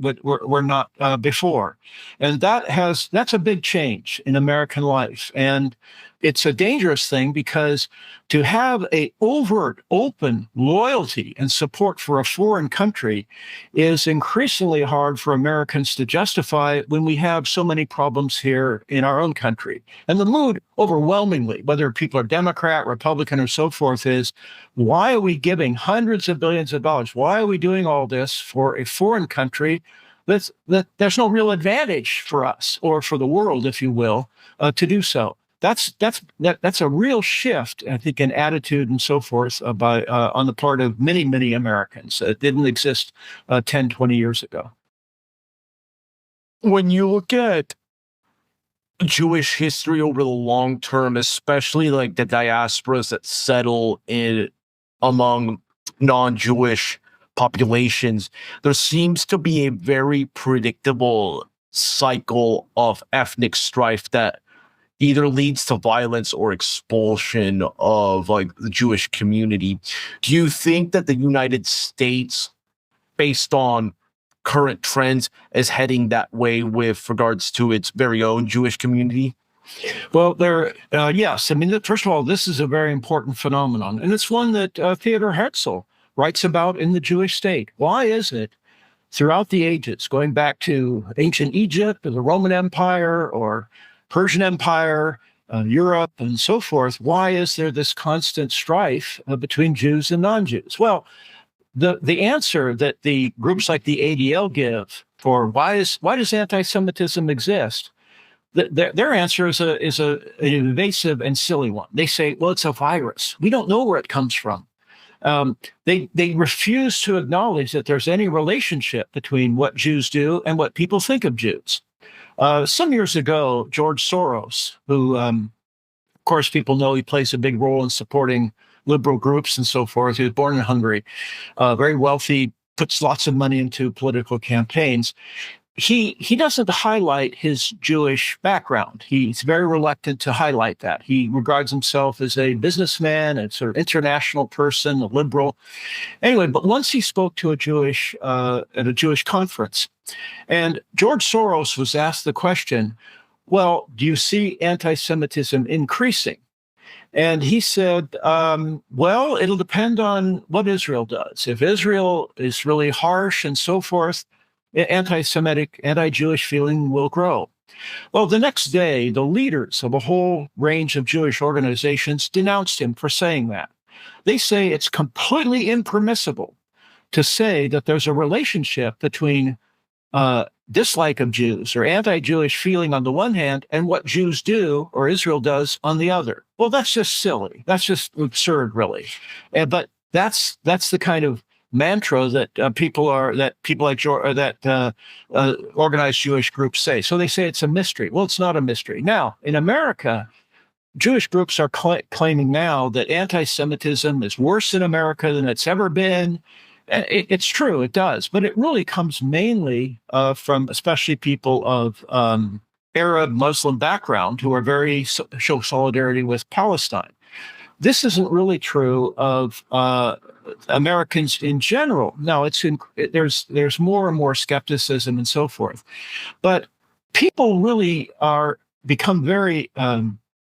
not before. And that's a big change in American life. And it's a dangerous thing because to have a overt, open loyalty and support for a foreign country is increasingly hard for Americans to justify when we have so many problems here in our own country. And the mood overwhelmingly, whether people are Democrat, Republican, or so forth, is why are we giving hundreds of billions of dollars? Why are we doing all this for a foreign country that there's no real advantage for us or for the world, if you will, to do so? That's a real shift, I think, in attitude and so forth on the part of many, many Americans. It didn't exist 10, 20 years ago. When you look at Jewish history over the long term, especially like the diasporas that settle in among non-Jewish populations, there seems to be a very predictable cycle of ethnic strife that either leads to violence or expulsion of like the Jewish community. Do you think that the United States, based on current trends, is heading that way with regards to its very own Jewish community? Well, yes. I mean, first of all, this is a very important phenomenon, and it's one that Theodor Herzl writes about in The Jewish State. Why is it throughout the ages, going back to ancient Egypt or the Roman Empire or Persian Empire, Europe, and so forth, why is there this constant strife between Jews and non-Jews? Well, the answer that the groups like the ADL give for why does anti-Semitism exist, their answer is an evasive and silly one. They say, well, it's a virus. We don't know where it comes from. They refuse to acknowledge that there's any relationship between what Jews do and what people think of Jews. Some years ago, George Soros, who, of course, people know he plays a big role in supporting liberal groups and so forth. He was born in Hungary, very wealthy, puts lots of money into political campaigns. He doesn't highlight his Jewish background. He's very reluctant to highlight that. He regards himself as a businessman, a sort of international person, a liberal. Anyway, but once he spoke to at a Jewish conference, and George Soros was asked the question, well, do you see anti-Semitism increasing? And he said, well, it'll depend on what Israel does. If Israel is really harsh and so forth, anti-Semitic, anti-Jewish feeling will grow. Well, the next day, the leaders of a whole range of Jewish organizations denounced him for saying that. They say it's completely impermissible to say that there's a relationship between dislike of Jews or anti-Jewish feeling on the one hand and what Jews do or Israel does on the other. Well, that's just silly. That's just absurd, really. But that's the kind of mantra that people like George, that organized Jewish groups say. So they say it's a mystery. Well, it's not a mystery. Now, in America, Jewish groups are claiming now that anti-Semitism is worse in America than it's ever been. It's true, it does, but it really comes mainly from especially people of Arab Muslim background who are very show solidarity with Palestine. This isn't really true of Americans in general. Now, there's more and more skepticism and so forth, but people really become very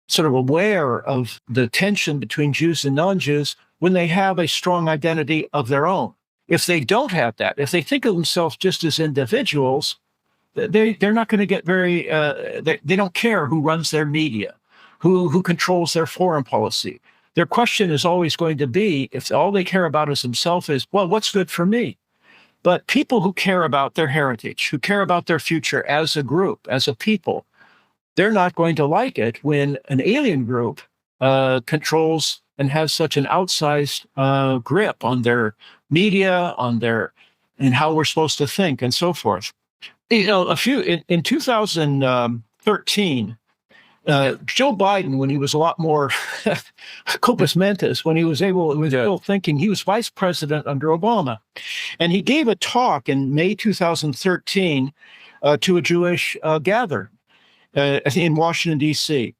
sort of aware of the tension between Jews and non-Jews when they have a strong identity of their own. If they don't have that, if they think of themselves just as individuals, they're not going to get they don't care who runs their media, who controls their foreign policy, their question is always going to be, if all they care about is themselves, is, well, what's good for me? But people who care about their heritage, who care about their future as a group, as a people, they're not going to like it when an alien group controls and has such an outsized grip on their media, and how we're supposed to think, and so forth. You know, in 2013, Joe Biden, when he was a lot more corpus mentis, when he was still thinking, he was vice president under Obama. And he gave a talk in May 2013 to a Jewish gathering in Washington, D.C.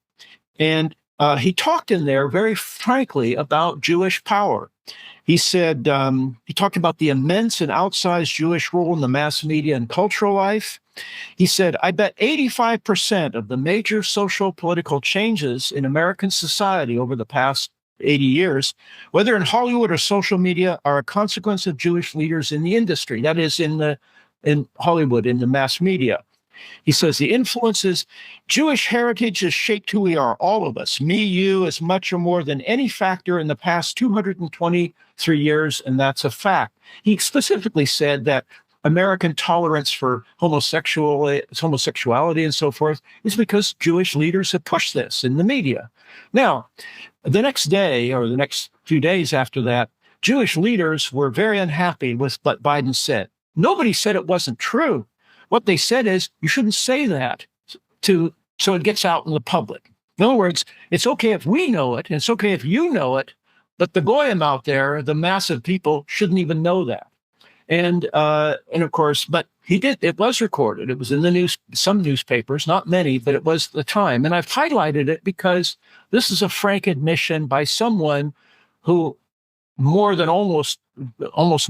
And he talked in there very frankly about Jewish power. He said, he talked about the immense and outsized Jewish role in the mass media and cultural life. He said, I bet 85% of the major social political changes in American society over the past 80 years, whether in Hollywood or social media, are a consequence of Jewish leaders in the industry. That is, in Hollywood, in the mass media. He says the influences, Jewish heritage has shaped who we are, all of us, me, you, as much or more than any factor in the past 223 years, and that's a fact. He specifically said that American tolerance for homosexuality and so forth is because Jewish leaders have pushed this in the media. Now, the next day, or the next few days after that, Jewish leaders were very unhappy with what Biden said. Nobody said it wasn't true. What they said is, you shouldn't say that so it gets out in the public. In other words, it's okay if we know it, and it's okay if you know it, but the goyim out there, the massive people, shouldn't even know that. And of course, but he did, it was recorded. It was in the news, some newspapers, not many, but it was the time. And I've highlighted it because this is a frank admission by someone who more than almost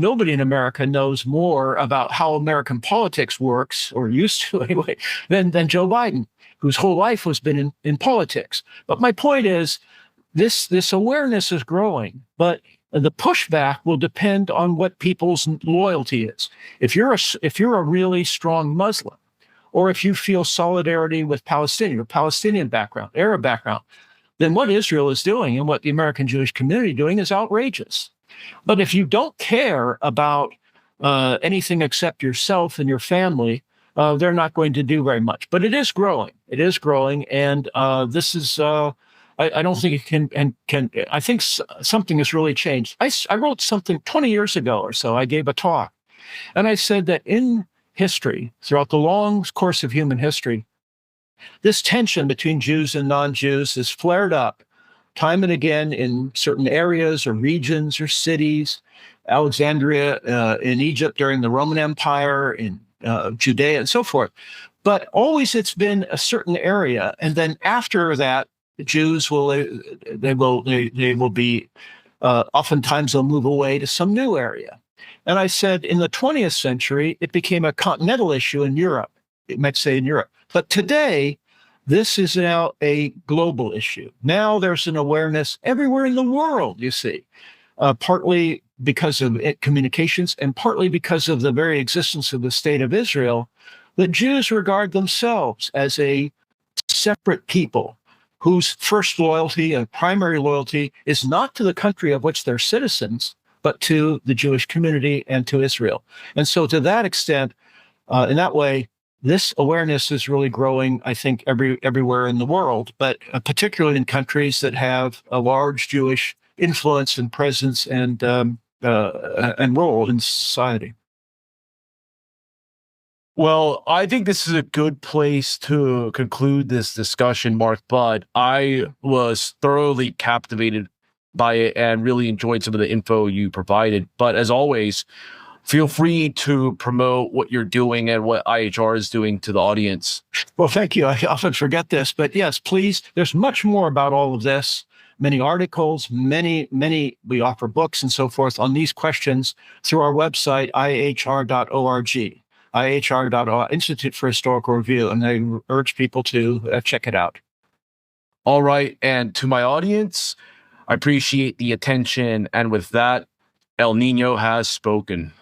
nobody in America knows more about how American politics works, or used to anyway, than Joe Biden, whose whole life has been in politics. But my point is, this awareness is growing, but the pushback will depend on what people's loyalty is. If you're a really strong Muslim, or if you feel solidarity with Palestinian background, Arab background, then what Israel is doing and what the American Jewish community is doing is outrageous. But if you don't care about anything except yourself and your family, they're not going to do very much. But it is growing. It is growing, and this is. I don't think it can. I think something has really changed. I wrote something 20 years ago or so. I gave a talk, and I said that in history, throughout the long course of human history, this tension between Jews and non-Jews has flared up time and again in certain areas or regions or cities. Alexandria in Egypt during the Roman Empire, in Judea, and so forth. But always it's been a certain area, and then after that, the Jews will be oftentimes they'll move away to some new area. And I said in the 20th century, it became a continental issue in Europe. It might say in Europe. But today, this is now a global issue. Now there's an awareness everywhere in the world, you see, partly because of communications and partly because of the very existence of the state of Israel, that Jews regard themselves as a separate people whose first loyalty and primary loyalty is not to the country of which they're citizens, but to the Jewish community and to Israel. And so to that extent, in that way, this awareness is really growing, I think, everywhere in the world, but particularly in countries that have a large Jewish influence and presence and role in society. Well, I think this is a good place to conclude this discussion, Mark, but I was thoroughly captivated by it and really enjoyed some of the info you provided. But as always, feel free to promote what you're doing and what IHR is doing to the audience. Well, thank you. I often forget this, but yes, please. There's much more about all of this. Many articles, many, we offer books and so forth on these questions through our website, ihr.org, ihr.org, Institute for Historical Review, and I urge people to check it out. All right. And to my audience, I appreciate the attention. And with that, El Niño has spoken.